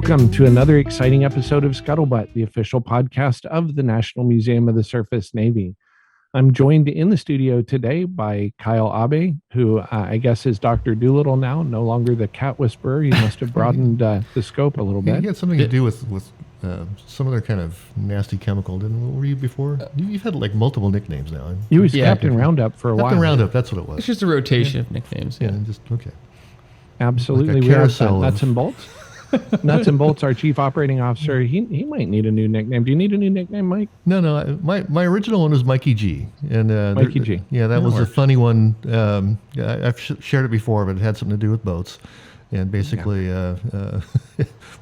Welcome to another exciting episode of Scuttlebutt, the official podcast of the National Museum of the Surface Navy. I'm joined in the studio today by Kyle Abe, who I guess is Dr. Doolittle now, no longer the cat whisperer. He must have broadened the scope a little bit. He had something to do with some other kind of nasty chemical, didn't? What were you before? You've had like multiple nicknames now. He was Captain Roundup for a while. Captain Roundup, that's what it was. It's just a rotation of nicknames. Yeah, just okay. Absolutely, like we have Nuts and Bolts. Nuts and Bolts, our chief operating officer. He might need a new nickname. Do you need a new nickname, Mike? No. My original one was Mikey G. And Mikey G. Yeah, that was a funny one. I've shared it before, but it had something to do with boats. And basically,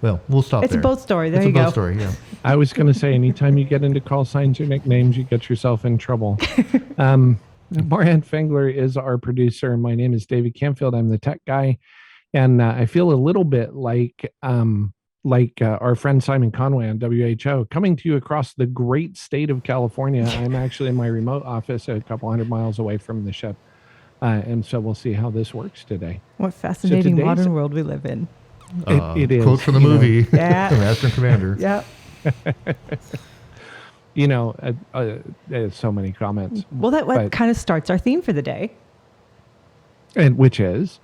well, we'll stop there. It's a boat story. There you go. It's a boat story, yeah. I was going to say, anytime you get into call signs or nicknames, you get yourself in trouble. Moran Fengler is our producer. My name is David Canfield. I'm the tech guy. And I feel a little bit like our friend Simon Conway on WHO, coming to you across the great state of California. I'm actually in my remote office a couple hundred miles away from the ship. And so we'll see how this works today. What fascinating modern world we live in. It is. Quote from the movie. Yeah. Master and Commander. Yeah. There's so many comments. Well, that kind of starts our theme for the day. And which is?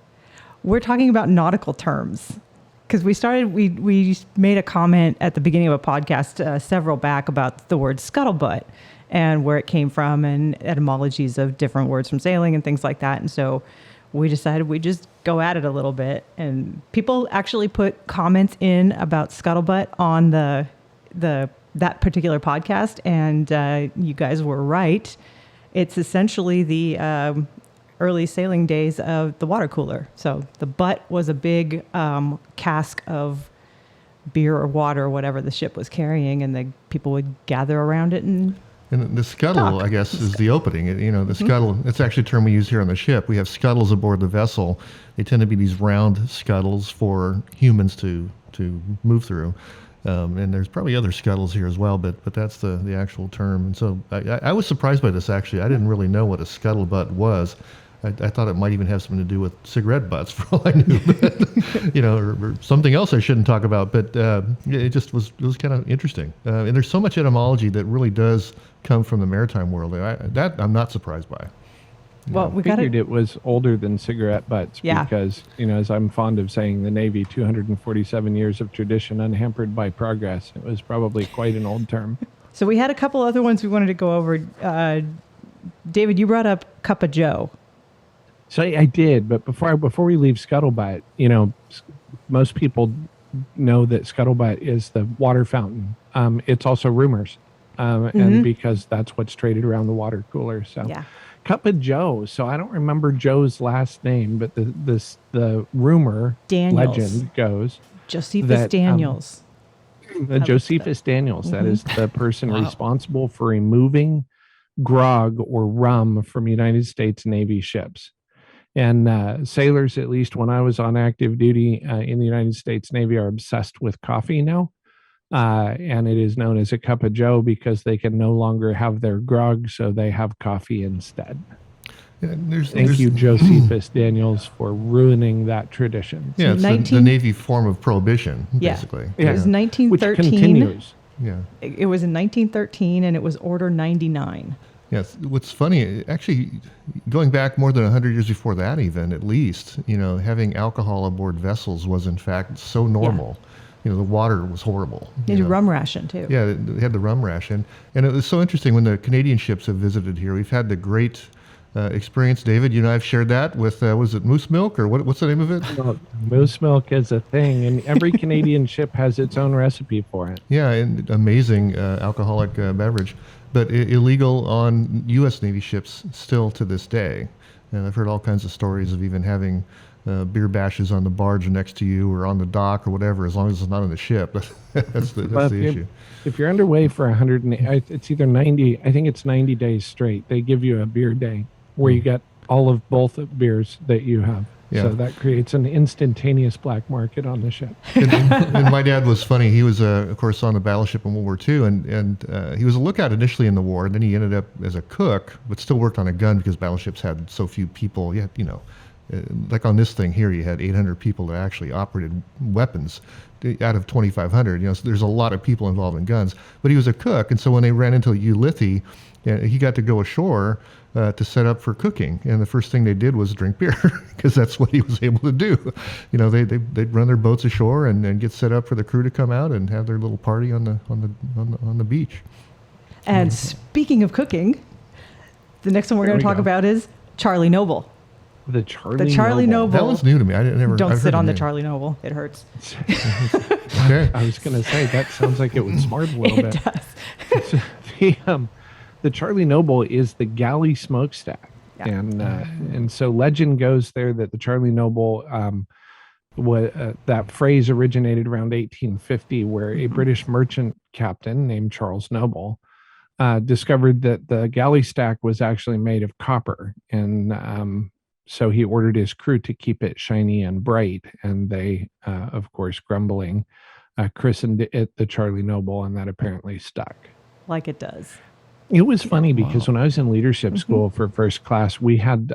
We're talking about nautical terms. Because we made a comment at the beginning of a podcast several back about the word scuttlebutt and where it came from and etymologies of different words from sailing and things like that. And so we decided we'd just go at it a little bit. And people actually put comments in about scuttlebutt on that particular podcast. And you guys were right. It's essentially the early sailing days of the water cooler. So the butt was a big cask of beer or water or whatever the ship was carrying, and the people would gather around it and the scuttle, I guess, is the opening. The scuttle, it's actually a term we use here on the ship. We have scuttles aboard the vessel. They tend to be these round scuttles for humans to move through. And there's probably other scuttles here as well, but that's the actual term. And so I was surprised by this, actually. I didn't really know what a scuttlebutt was. I thought it might even have something to do with cigarette butts, for all I knew, but, or something else I shouldn't talk about. But it was kind of interesting. And there's so much etymology that really does come from the maritime world. That I'm not surprised by. Well, we figured it was older than cigarette butts because, as I'm fond of saying, the Navy, 247 years of tradition unhampered by progress. It was probably quite an old term. So we had a couple other ones we wanted to go over. David, you brought up Cup of Joe. So I did, but before we leave Scuttlebutt, most people know that Scuttlebutt is the water fountain. It's also rumors, and because that's what's traded around the water cooler. So, Cup of Joe. So I don't remember Joe's last name, but the rumor legend goes Josephus Daniels. Josephus Daniels. That is the person responsible for removing grog or rum from United States Navy ships. And sailors, at least when I was on active duty in the United States Navy, are obsessed with coffee now. And it is known as a cup of joe because they can no longer have their grog, so they have coffee instead. Yeah, Thank you, Josephus Daniels, for ruining that tradition. Yeah, it's the Navy form of prohibition, basically. It was 1913. Which continues. Yeah. It was in 1913, and it was Order 99. Yes. What's funny, actually, going back more than 100 years before that even, at least, having alcohol aboard vessels was, in fact, so normal. Yeah. The water was horrible. They had a rum ration, too. Yeah, they had the rum ration. And it was so interesting when the Canadian ships have visited here. We've had the great experience. David, you and I have shared that with, was it moose milk, or what's the name of it? Well, moose milk is a thing, and every Canadian ship has its own recipe for it. Yeah, and amazing alcoholic beverage. But illegal on U.S. Navy ships still to this day. And I've heard all kinds of stories of even having beer bashes on the barge next to you or on the dock or whatever, as long as it's not on the ship. That's the issue. If you're underway for 100, it's either 90, I think it's 90 days straight, they give you a beer day where you get all of both beers that you have. Yeah. So that creates an instantaneous black market on the ship. And my dad was funny. He was, of course, on the Battleship in World War II, and he was a lookout initially in the war, and then he ended up as a cook, but still worked on a gun because battleships had so few people. You had, like on this thing here, you had 800 people that actually operated weapons out of 2,500. So there's a lot of people involved in guns. But he was a cook, and so when they ran into Ulithi, he got to go ashore to set up for cooking. And the first thing they did was drink beer because that's what he was able to do. They'd run their boats ashore and get set up for the crew to come out and have their little party on the beach. And speaking of cooking, the next one we're going to talk about is Charlie Noble. The Charlie Noble. That one's new to me. Don't I've sit heard on the name. Charlie Noble. It hurts. Okay. I was going to say, that sounds like it would smart a little bit. It does. The Charlie Noble is the galley smokestack. Yeah. And so legend goes there that the Charlie Noble, that phrase originated around 1850, where a British merchant captain named Charles Noble discovered that the galley stack was actually made of copper. And so he ordered his crew to keep it shiny and bright. And they, of course, grumbling, christened it the Charlie Noble, and that apparently stuck. Like it does. It was funny because when I was in leadership school for first class, we had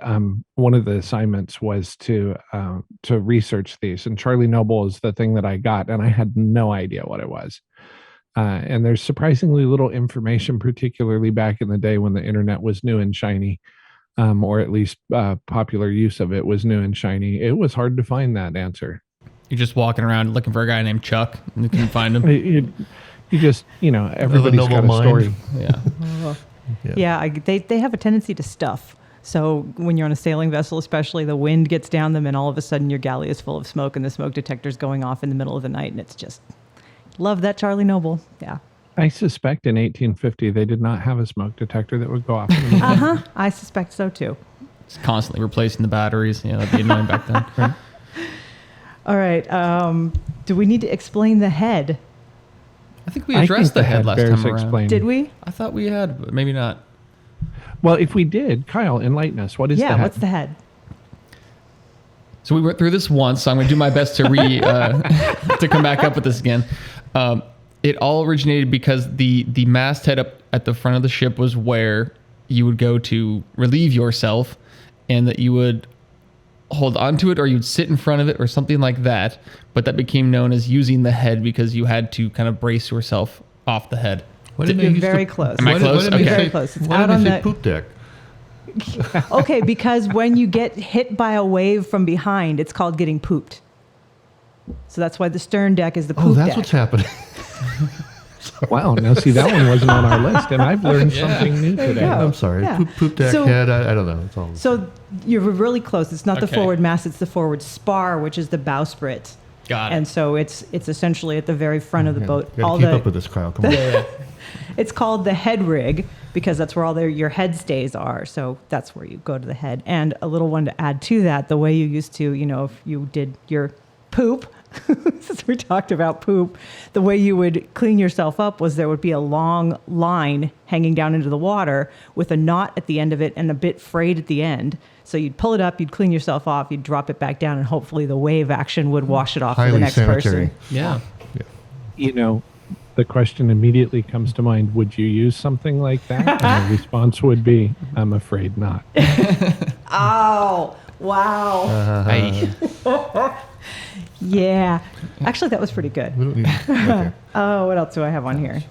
one of the assignments was to research these, and Charlie Noble is the thing that I got, and I had no idea what it was. And there's surprisingly little information, particularly back in the day when the internet was new and shiny, or at least popular use of it was new and shiny. It was hard to find that answer. You're just walking around looking for a guy named Chuck, and you can find him. You just, everybody's got a story. Yeah, they have a tendency to stuff. So when you're on a sailing vessel, especially, the wind gets down them, and all of a sudden your galley is full of smoke, and the smoke detector's going off in the middle of the night, and it's just, love that Charlie Noble. Yeah. I suspect in 1850 they did not have a smoke detector that would go off. I suspect so too. It's constantly replacing the batteries. That'd be annoying back then. Right. All right. Do we need to explain the head? I think we addressed the head last time around. Explaining. Did we? I thought we had, but maybe not. Well, if we did, Kyle, enlighten us. What is the head? What's the head? So we went through this once, so I'm going to do my best to to come back up with this again. It all originated because the masthead up at the front of the ship was where you would go to relieve yourself, and that you would hold onto it, or you'd sit in front of it, or something like that. But that became known as using the head because you had to kind of brace yourself off the head. You're very close. Am I close? You're very close. It's out on the poop deck. Okay, because when you get hit by a wave from behind, it's called getting pooped. So that's why the stern deck is the poop deck. That's what's happening. Wow. Now, see, that one wasn't on our list, and I've learned something new There you today. go. I'm sorry. Yeah. Poop deck, So- head, I don't know. It's all. So you're really close. It's not the Okay. forward mast, it's the forward spar, which is the bowsprit. Got it. And so it's essentially at the very front of the boat. You gotta keep up with this, Kyle. Come on. It's called the head rig because that's where all your head stays are. So that's where you go to the head. And a little one to add to that, the way you used to, if you did your poop, since we talked about poop, the way you would clean yourself up was there would be a long line hanging down into the water with a knot at the end of it and a bit frayed at the end. So you'd pull it up, you'd clean yourself off, you'd drop it back down, and hopefully the wave action would wash it off for the Highly next sanitary. person. Yeah. The question immediately comes to mind, would you use something like that? And the response would be, I'm afraid not. Oh, wow. Yeah. Actually, that was pretty good. We don't need. Okay. Oh, what else do I have on here?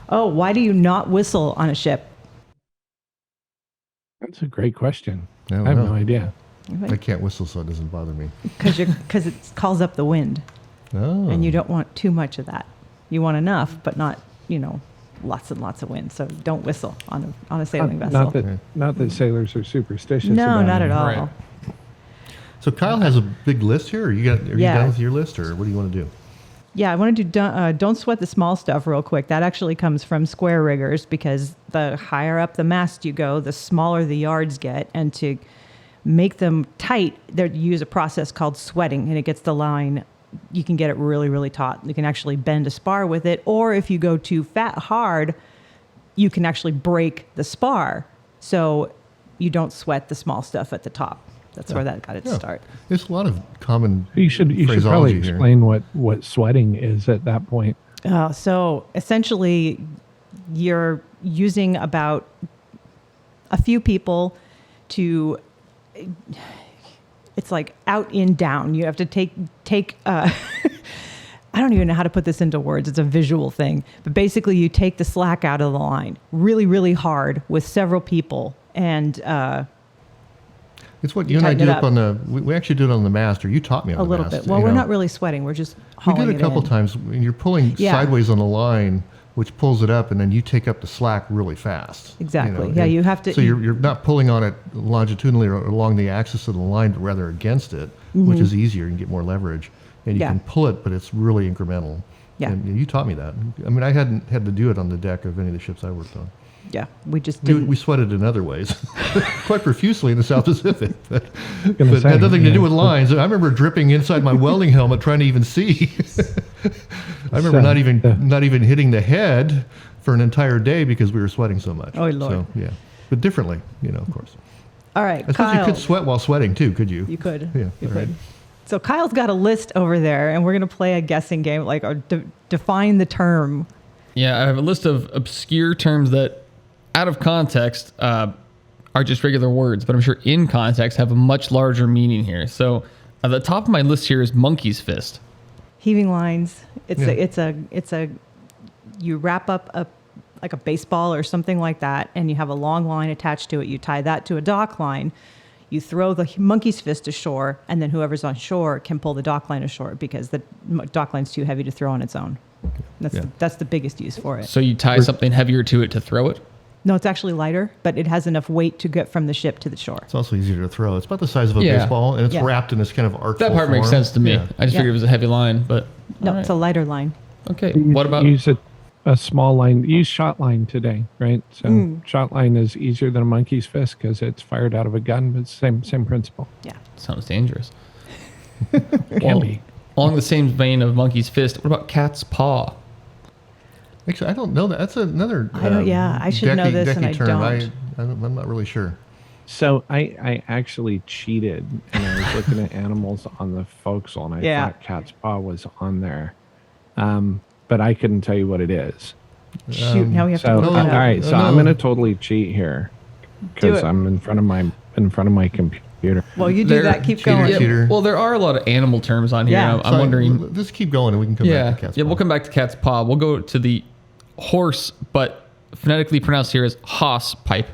Oh, why do you not whistle on a ship? That's a great question. I don't I have know. no idea. I can't whistle, so it doesn't bother me. Because it calls up the wind, Oh. and you don't want too much of that. You want enough, but not, lots and lots of wind. So don't whistle on a sailing vessel. Not that sailors are superstitious. No, about not it. at all. Right. So Kyle has a big list here. Are you done with your list, or what do you want to do? Yeah, I want to do don't sweat the small stuff real quick. That actually comes from square riggers because the higher up the mast you go, the smaller the yards get. And to make them tight, they use a process called sweating, and it gets the line. You can get it really, really taut. You can actually bend a spar with it. Or if you go too hard, you can actually break the spar. So you don't sweat the small stuff at the top. That's where that got its start. There's a lot of common You should probably phraseology here. explain what sweating is at that point. So essentially, you're using about a few people to it's like out, in, down. You have to take I don't even know how to put this into words. It's a visual thing. But basically you take the slack out of the line really, really hard with several people. And it's what you and I tighten do it up up. on the, we actually do it on the mast, or you taught me on a the little mast. bit. Well, you we're know. not really sweating. We're just We hauling did it a couple in. times, and you're pulling Yeah. sideways on the line, which pulls it up, and then you take up the slack really fast. Exactly. Yeah, and you have to- So you're not pulling on it longitudinally or along the axis of the line, but rather against it, which is easier. You can get more leverage, and you Mm-hmm. Yeah. can pull it, but it's really incremental. Yeah. And you taught me that. I mean, I hadn't had to do it on the deck of any of the ships I worked on. Yeah, we just We, didn't. we sweated in other ways, quite profusely in the South Pacific, but Gonna it say, had nothing to yeah. do with lines. I remember dripping inside my welding helmet trying to even see. I remember So, not even hitting the head for an entire day because we were sweating so much. Oh, Lord. So, yeah, but differently, of course. All right, I suppose you Kyle. could sweat while sweating too, could you? You could. Yeah, You all could. right. So Kyle's got a list over there, and we're going to play a guessing game, like or define the term. Yeah, I have a list of obscure terms that, out of context, are just regular words, but I'm sure in context have a much larger meaning here. So, at the top of my list here is monkey's fist. Heaving lines. It's Yeah. it's a you wrap up like a baseball or something like that, and you have a long line attached to it. You tie that to a dock line. You throw the monkey's fist ashore, and then whoever's on shore can pull the dock line ashore because the dock line's too heavy to throw on its own. Yeah. That's the biggest use for it. So you tie something heavier to it to throw it. No, it's actually lighter, but it has enough weight to get from the ship to the shore. It's also easier to throw. It's about the size of a Yeah. baseball, and it's Yeah. wrapped in this kind of artful That part makes form. sense to me. Yeah. I just Yeah. figured it was a heavy line, but No, all right. it's a lighter line. Okay. You What about use a small line? Use shot line today, right? So shot line is easier than a monkey's fist because it's fired out of a gun, but same principle. Yeah. sounds dangerous? Can be. Along the same vein of monkey's fist, what about cat's paw? Actually, I don't know that. That's another. I don't- yeah, I should know this and I term. don't. I'm not really sure. So I actually cheated and I was looking at animals on the forecastle and I Yeah. thought cat's paw was on there, but I couldn't tell you what it is. Shoot, now we have to So look no, it all up. right, so no. I'm gonna totally cheat here because it. I'm in front of my computer. Well, you do There- that. Keep cheater, going. cheater. Well, there are a lot of animal terms on here. Yeah. I'm wondering. Just keep going, and we can come Yeah, back to cat's yeah. paw. We'll come back to cat's paw. We'll go to the horse, but phonetically pronounced here as hoss pipe.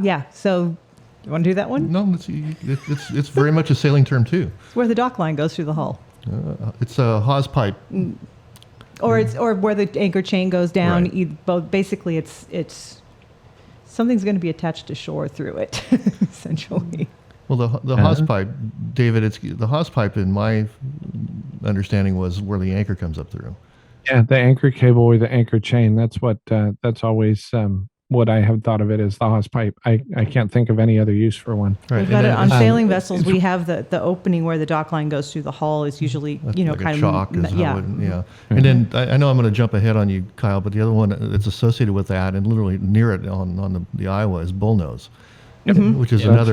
Yeah. So, you want to do that one? No, it's very much a sailing term too. It's where the dock line goes through the hull, It's a hawse pipe. or where the anchor chain goes down. Right. Both. Basically, it's something's going to be attached to shore through it, essentially. Well, the hawse pipe, David. It's the hawse pipe. In my understanding, was where the anchor comes up through. Yeah, the anchor cable or the anchor chain. That's what. That's always what I have thought of it as the hawse pipe. I can't think of any other use for one. Right. We've got and it then on it's sailing vessels. We have the opening where the dock line goes through the hull is usually like kind a of shock. Is how yeah. yeah. And then I know I'm going to jump ahead on you, Kyle, but the other one that's associated with that and literally near it on the Iowa is bullnose. Which is Yeah, another.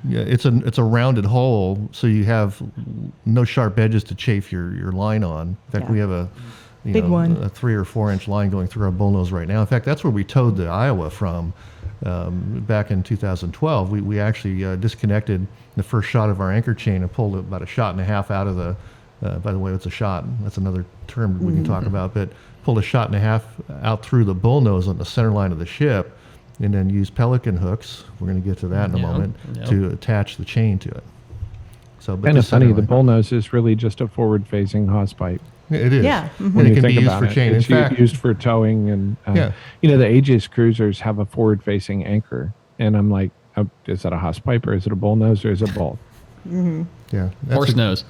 that's Yeah, it's a rounded hole, so you have no sharp edges to chafe your line on. In fact, Yeah. we have a Big one. a 3 or 4 inch line going through our bullnose right now. In fact, that's where we towed the Iowa from back in 2012. We actually disconnected the first shot of our anchor chain and pulled about a shot and a half out of the. By the way, it's a shot. That's another term we can talk about. But pulled a shot and a half out through the bullnose on the center line of the ship, and then use pelican hooks. We're going to get to that in a Yeah, moment yeah. to attach the chain to it. So, but Kind of the center funny. The line- bullnose is really just a forward-facing hawse pipe. It is. Yeah, And When it you can be think used about for it. chain. In It's fact, used for towing and Yeah. the Aegis cruisers have a forward-facing anchor, and I'm like, is that a hawse pipe or is it a bullnose or is it both? yeah, that's Horse a- nose.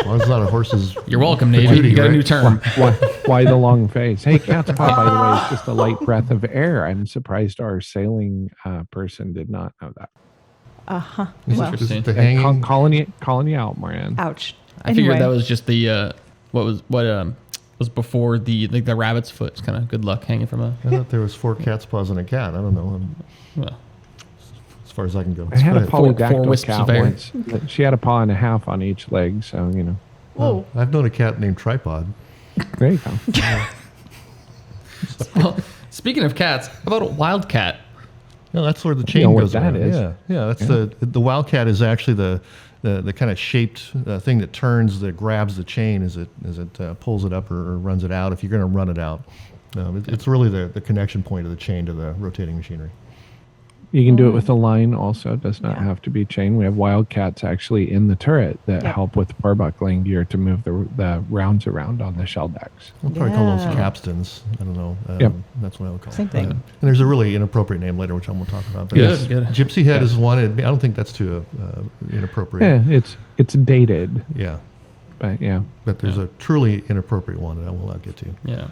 Well, there's a lot of horses. You're welcome, for Navy. duty, You got a right? new term. Why the long face? Hey, cat's paw, by the way, is just a light breath of air. I'm surprised our sailing person did not know that. This Well, is the Hey, hanging. calling you out, Moran. ouch. I figured that was just the what was before the rabbit's foot. It's kind of good luck hanging from a. I thought there was 4 cat's paws and a cat. I don't know. Well, As far as I can go. I had a Go ahead. four polydactyl wisps cat of air. once. She had a paw and a half on each leg, so Oh, I've known a cat named Tripod. there you go. well, speaking of cats, how about a wildcat? No, that's where the chain know what goes that around. is. Yeah. That's the Wildcat is actually the kind of shaped thing that turns, that grabs the chain as it pulls it up or runs it out. If you're going to run it out, it's really the connection point of the chain to the rotating machinery. You can do it with a line also. It does not Yeah. have to be chain. We have Wildcats actually in the turret that help with the bar buckling gear to move the rounds around on the shell decks. We'll probably call those Yeah. capstans. I don't know. Yep. That's what I would call Same it. thing. And there's a really inappropriate name later, which I won't talk about. But Good, good. Gypsy Head is one. I don't think that's too inappropriate. Yeah, it's dated, Yeah. but yeah. But there's a truly inappropriate one that I will not get to. Yeah.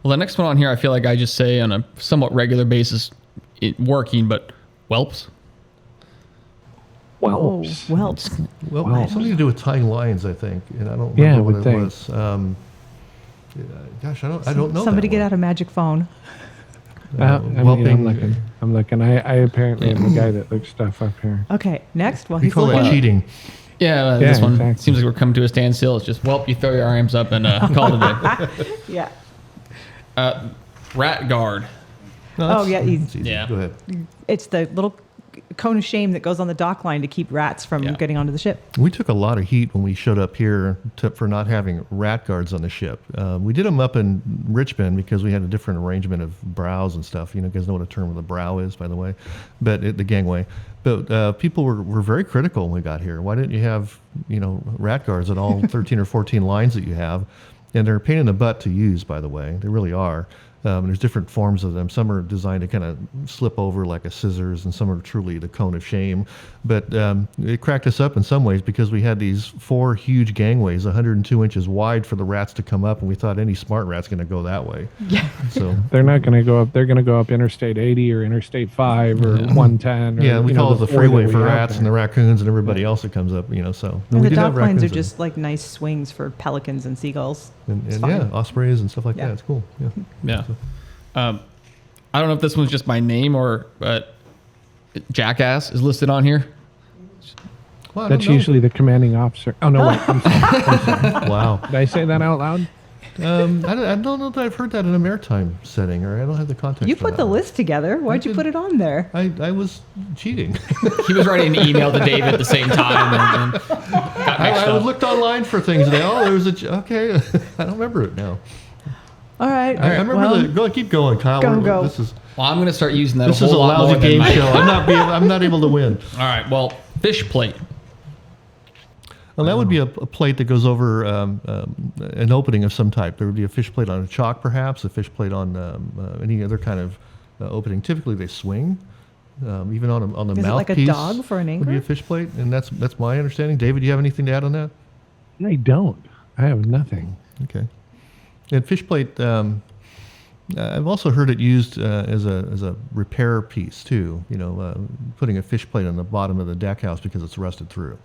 Well, the next one on here, I feel like I just say on a somewhat regular basis, working, but whelps. Whelps. Oh, whelps. Well, Wow. something to do with tying lines, I think, and I don't Yeah, I remember would what it think. was. Gosh, I don't know. Somebody that get one. out a magic phone. Whelping. I'm looking. I apparently am the guy that looks stuff up here. Okay, next. Well, We he's call looking. that cheating. Yeah, this one exactly. seems like we're coming to a standstill. It's just, well, you throw your arms up and call it a day. Yeah. Rat guard. No, Oh, that's- yeah, easy. that's easy. Yeah. Go ahead. It's the little cone of shame that goes on the dock line to keep rats from Yeah. getting onto the ship. We took a lot of heat when we showed up here for not having rat guards on the ship. We did them up in Richmond because we had a different arrangement of brows and stuff. You guys know what a term of the brow is, by the way, but the gangway. But people were very critical when we got here. Why didn't you have rat guards at all 13 or 14 lines that you have? And they're a pain in the butt to use, by the way. They really are. There's different forms of them. Some are designed to kind of slip over like a scissors, and some are truly the cone of shame. But it cracked us up in some ways because we had these 4 huge gangways, 102 inches wide, for the rats to come up, and we thought any smart rat's going to go that way. Yeah. So They're not going to go up. They're going to go up Interstate 80 or Interstate 5 or 110. Or, yeah, we call it the 4 that freeway we for have rats there. and the raccoons and everybody else that comes up. So no, And we the did have dock lines are raccoons just like nice swings for pelicans and seagulls. and it's yeah, fine. ospreys and stuff like Yeah. that. It's cool. Yeah. Yeah. I don't know if this one's just my name or, but Jackass is listed on here. Well, I That's don't know. usually the commanding officer. Oh, no, wait. I'm sorry. Wow. Did I say that out loud? I don't know that I've heard that in a maritime setting, or I don't have the context. You for put that the one. list together. Why'd you did. put it on there? I was cheating. He was writing an email to David at the same time and got mixed I up. looked online for things. And there was okay. I don't remember it now. All right. I remember well, go. Keep going, Kyle. Go. This is Well, I'm going to start using that this a is whole a lot more lousy than game my- show. I'm not able to win. All right. Well, fish plate. Well, that would be a plate that goes over an opening of some type. There would be a fish plate on a chalk, perhaps, a fish plate on any other kind of opening. Typically, they swing. Even on the Is it mouthpiece. like a dog for an Would be a anchor? fish plate, and that's my understanding. David, do you have anything to add on that? I don't. I have nothing. Okay. And fish plate, I've also heard it used as a repair piece too. Putting a fish plate on the bottom of the deck house because it's rusted through.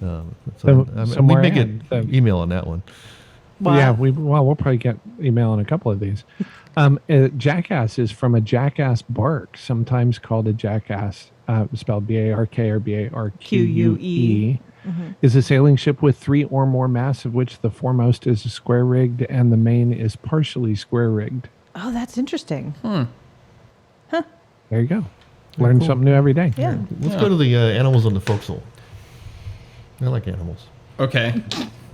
We somewhere may ahead, get email on that one. Well, Yeah, we'll probably get email on a couple of these. Jackass is from a jackass bark, sometimes called a jackass, spelled B-A-R-K or B-A-R-Q-U-E. Is a sailing ship with 3 or more masts, of which the foremost is square rigged and the main is partially square rigged. Oh, that's interesting. There you go. Learn something new every day. Yeah. Let's go to the animals on the forecastle. I like animals. Okay.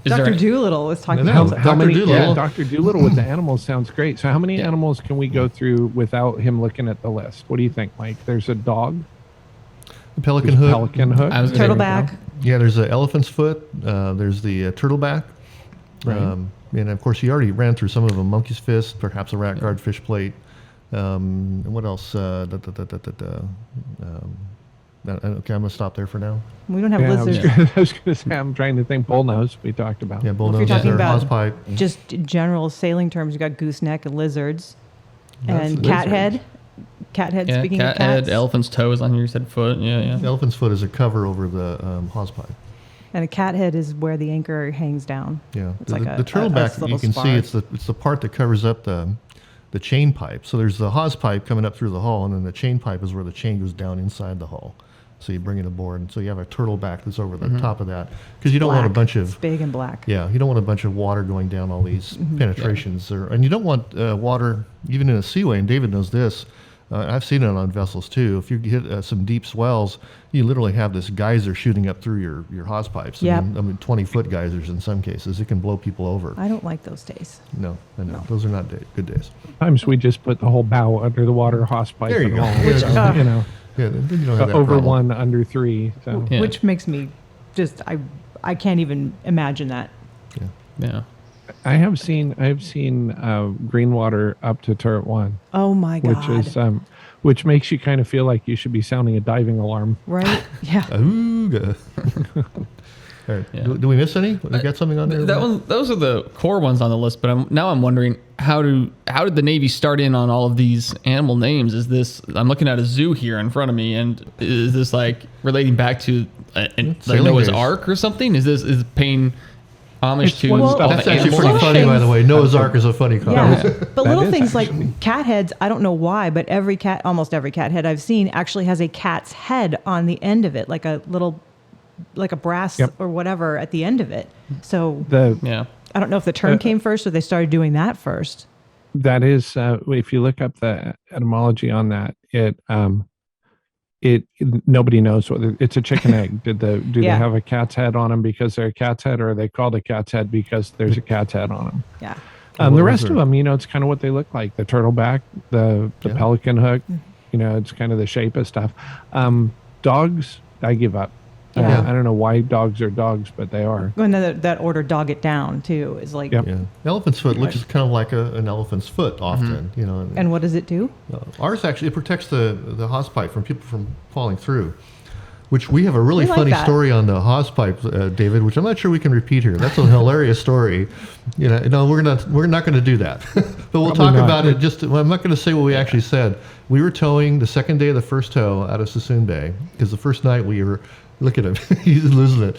Is Dr. there Doolittle was talking No, about Dr. many? Doolittle. Yeah, Dr. Doolittle with the animals sounds great. So, how many animals can we go through without him looking at the list? What do you think, Mike? There's a dog, The pelican there's a hook. pelican hook, I was gonna say- turtleback. Yeah, there's the elephant's foot. There's the turtleback. Right. And of course, you already ran through some of them. Monkey's fist, perhaps a rat guard fish plate. And what else? Okay, I'm going to stop there for now. We don't have Yeah, lizards. I was going to say, I'm trying to think. Bullnose, we talked about. Yeah, Well, if bullnose, you're talking about- hawspipe. Just general sailing terms, you got gooseneck and lizards. That's And lizards. cathead. Cathead, Yeah, speaking cat of cats. head, elephant's toe is on here. You said foot. Yeah, yeah. Elephant's foot is a cover over the hawspipe. And a cathead is where the anchor hangs down. Yeah, It's the, like the a turtleback little you can spar. see it's the part that covers up the chain pipe. So there's the hawse pipe coming up through the hull, and then the chain pipe is where the chain goes down inside the hull. So you bring it aboard, and so you have a turtleback that's over the top of that because you don't want a Black. bunch It's of big and black. you don't want a bunch of water going down all these penetrations, and you don't want water even in a seaway. And David knows this. I've seen it on vessels too. If you hit some deep swells, you literally have this geyser shooting up through your hose pipes. Yep. I mean 20-foot geysers in some cases. It can blow people over. I don't like those days. No, I know. No. Those are not good days. Sometimes we just put the whole bow under the water hose pipe. There you and go. all, Which, you know, Yeah, then you don't have that over problem. 1, under 3. So Yeah. Which makes me just, I can't even imagine that. Yeah. I've seen green water up to turret 1, Oh my God. which is which makes you kind of feel like you should be sounding a diving alarm. Right? Yeah. Ooga. All right. Yeah. Do we miss any? We got something on there? Those are the core ones on the list. But I'm wondering how did the Navy start in on all of these animal names? Is this, I'm looking at a zoo here in front of me, and is this like relating back to like Sailing Noah's days. Ark or something? Is paying homage It's to one all stuff. the That's actually animals? pretty Little funny, by things- the way. Noah's Ark is a funny concept. Yeah. But little is things actually. like cat heads, I don't know why, but almost every cat head I've seen actually has a cat's head on the end of it, like a brass Yep. or whatever at the end of it. So Yeah. I don't know if the term came first or they started doing that first. That is, if you look up the etymology on that, it nobody knows whether it's a chicken egg. Do they Yeah. have a cat's head on them because they're a cat's head, or are they called a cat's head because there's a cat's head on them? Yeah. What The was rest there? of them, it's kind of what they look like: the turtleback, the Yeah. pelican hook. It's kind of the shape of stuff. Dogs, I give up. Yeah. I don't know why dogs are dogs, but they are. And then that order dog it down too is like, Yep. Yeah. Elephant's foot looks kind of like an elephant's foot often, and what does it do? Ours actually, it protects the hose pipe from people from falling through, which we have a really We like funny that. story on the hose pipe, David, which I'm not sure we can repeat here. That's a hilarious story. No, we're not going to do that. But we'll Probably talk not. about it. I'm not going to say what we actually said. We were towing the second day of the first tow out of Sassoon Bay because the first night we were, look at him, he's losing it.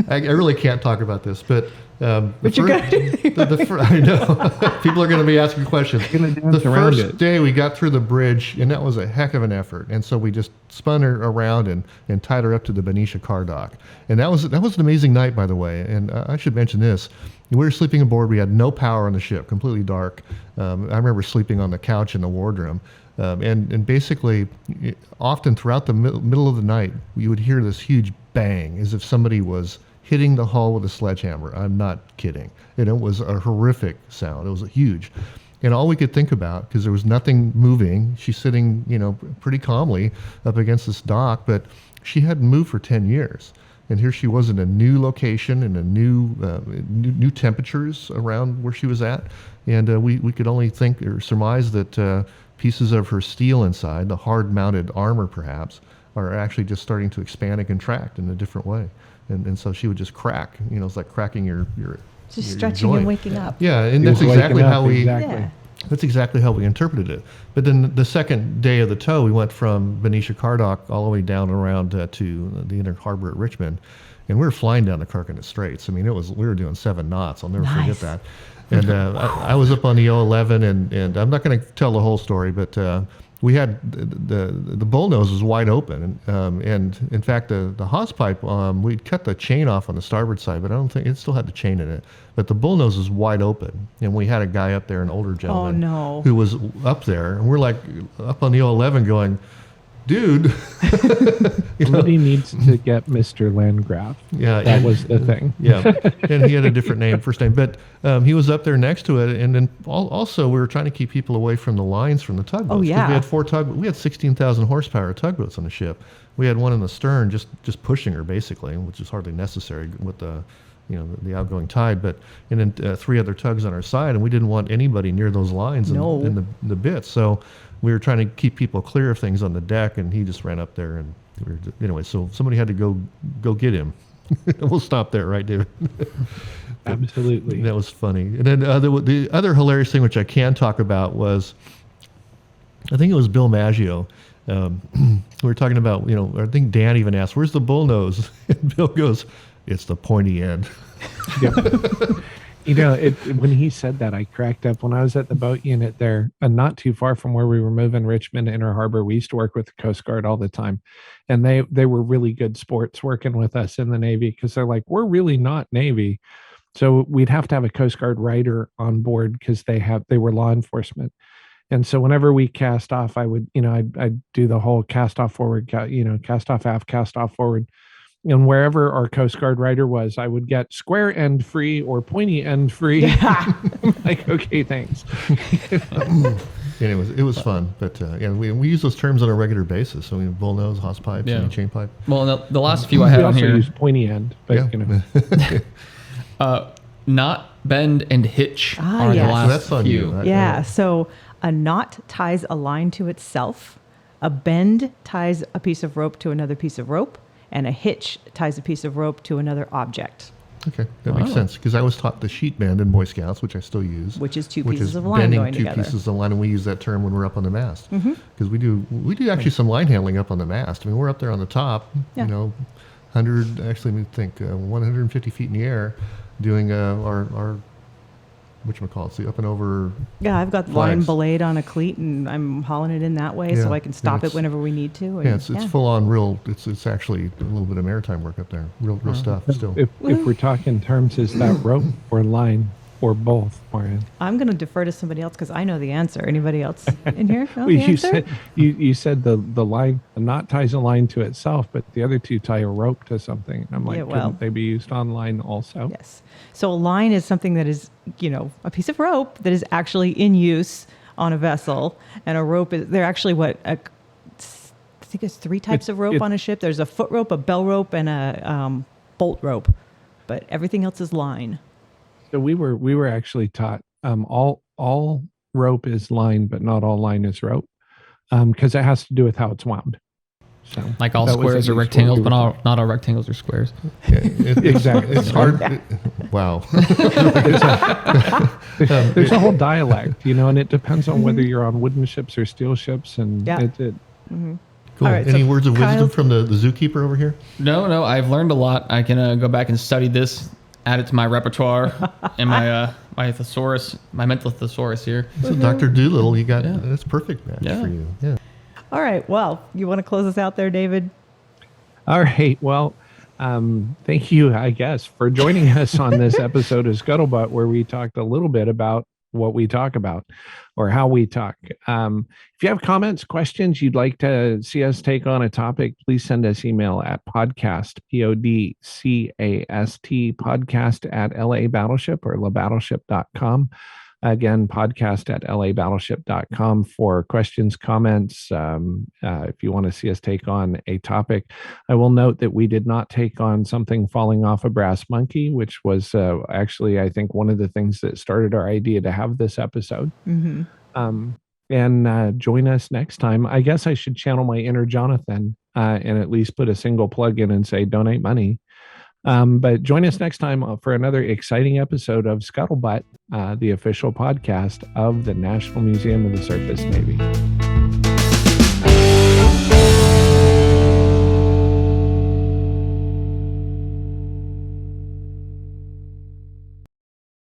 I really can't talk about this, but But you got I know people are going to be asking questions. Gonna The dance around first it. day we got through the bridge, and that was a heck of an effort. And so we just spun her around and tied her up to the Benicia car dock. And that was an amazing night, by the way. And I should mention this: we were sleeping aboard. We had no power on the ship, completely dark. I remember sleeping on the couch in the wardroom. And basically, often throughout the middle of the night, you would hear this huge bang, as if somebody was hitting the hull with a sledgehammer. I'm not kidding. And it was a horrific sound. It was huge. And all we could think about, because there was nothing moving, she's sitting, pretty calmly up against this dock, but she hadn't moved for 10 years. And here she was in a new location and a new temperatures around where she was at. And we could only think or surmise that pieces of her steel inside, the hard-mounted armor perhaps, are actually just starting to expand and contract in a different way. And so she would just crack. It's like cracking your just your stretching joint. and waking up. Yeah, and It that's was exactly waking up, how we exactly. Yeah. that's exactly how we interpreted it. But then the second day of the tow, we went from Benicia Car Dock all the way down around to the inner harbor at Richmond, and we were flying down the Carquinez Straits. I mean, we were doing 7 knots. I'll never forget Nice. that. And I was up on the O11, and I'm not going to tell the whole story, but we had the bullnose was wide open, and in fact the hose pipe, we'd cut the chain off on the starboard side, but I don't think it still had the chain in it. But the bullnose was wide open, and we had a guy up there, an older gentleman, no. who was up there, and we're like up on the O11 going, dude. Somebody needs to get Mr. Landgraf. Yeah, That and- was the thing. Yeah, and he had a different first name, but he was up there next to it, and then also we were trying to keep people away from the lines from the tugboats. Oh, 'cause yeah. we had 4 tugboats. We had 16,000 horsepower tugboats on the ship. We had one in the stern, just pushing her basically, which is hardly necessary with the outgoing tide. But and then 3 other tugs on our side, and we didn't want anybody near those lines No. in the bits. So we were trying to keep people clear of things on the deck, and he just ran up there, and anyway, so somebody had to go get him. We'll stop there, right, David? Absolutely. That was funny. And then the other hilarious thing, which I can talk about, was I think it was Bill Maggio. We were talking about, I think Dan even asked, "Where's the bullnose?" And Bill goes, "It's the pointy end." When he said that, I cracked up. When I was at the boat unit there, not too far from where we were moving, Richmond Inner Harbor, we used to work with the Coast Guard all the time. And they were really good sports working with us in the Navy, because they're like, we're really not Navy. So we'd have to have a Coast Guard writer on board because they were law enforcement. And so whenever we cast off, I would, I'd do the whole cast off forward, cast off aft, cast off forward. And wherever our Coast Guard rider was, I would get square end free or pointy end free. Yeah. Like, okay, thanks. And it was fun, but we use those terms on a regular basis. So bullnose, hose pipes, Yeah. chain pipe. Well, the last few I had We on also here, use pointy end, but knot, bend, and hitch Ah, are the yes. last So that's on few. you, right? Yeah. So a knot ties a line to itself. A bend ties a piece of rope to another piece of rope. And a hitch ties a piece of rope to another object, Okay, that makes sense. Because I was taught the sheet bend in Boy Scouts, which I still use. which is two which pieces is of line bending going two together. pieces of line, and we use that term when we're up on the mast. Because we do actually some line handling up on the mast. I mean, we're up there on the top, Yeah. 100, actually, let me think, 150 feet in the air, doing our whatchamacallit, the up and over. Yeah, I've got line flags. belayed on a cleat, and I'm hauling it in that way so Yeah, I can stop yeah, it whenever we need to. And Yeah, it's full on real. It's actually a little bit of maritime work up there. Real stuff still. if we're talking terms, is that rope or line or both, Marian? I'm going to defer to somebody else because I know the answer. Anybody else in here know Well, the you answer? said you said the line, the knot ties a line to itself, but the other two tie a rope to something. I'm like, Yeah, well- couldn't they be used on line also? Yes. So a line is something that is, a piece of rope that is actually in use on a vessel, and a rope is, they're actually I think there's three types of rope on a ship. There's a foot rope, a bell rope, and a bolt rope, but everything else is line. So we were actually taught all rope is line, but not all line is rope, because it has to do with how it's wound. So Like all that was squares at are least what rectangles, we but were not all rectangles are squares. Yeah, Exactly. It's hard. Wow. There's a whole dialect, and it depends on whether you're on wooden ships or steel ships, and Yeah. Cool. All right, Any so words of wisdom Kyle- from the zookeeper over here? No, I've learned a lot. I can go back and study this, add it to my repertoire, and my thesaurus, my mental thesaurus here. So Dr. Doolittle, you got that's perfect match Yeah. for you. Yeah. All right. Well, you want to close us out there, David? All right. Well, thank you, I guess, for joining us on this episode of Scuttlebutt, where we talked a little bit about what we talk about or how we talk. If you have comments, questions, you'd like to see us take on a topic, please send us email at podcast, PODCAST, podcast at LA Battleship or labattleship.com. Again, podcast at labattleship.com for questions, comments. If you want to see us take on a topic, I will note that we did not take on something falling off a brass monkey, which was actually, I think, one of the things that started our idea to have this episode. Mm-hmm. And join us next time. I guess I should channel my inner Jonathan and at least put a single plug in and say donate money. But join us next time for another exciting episode of Scuttlebutt, the official podcast of the National Museum of the Surface Navy.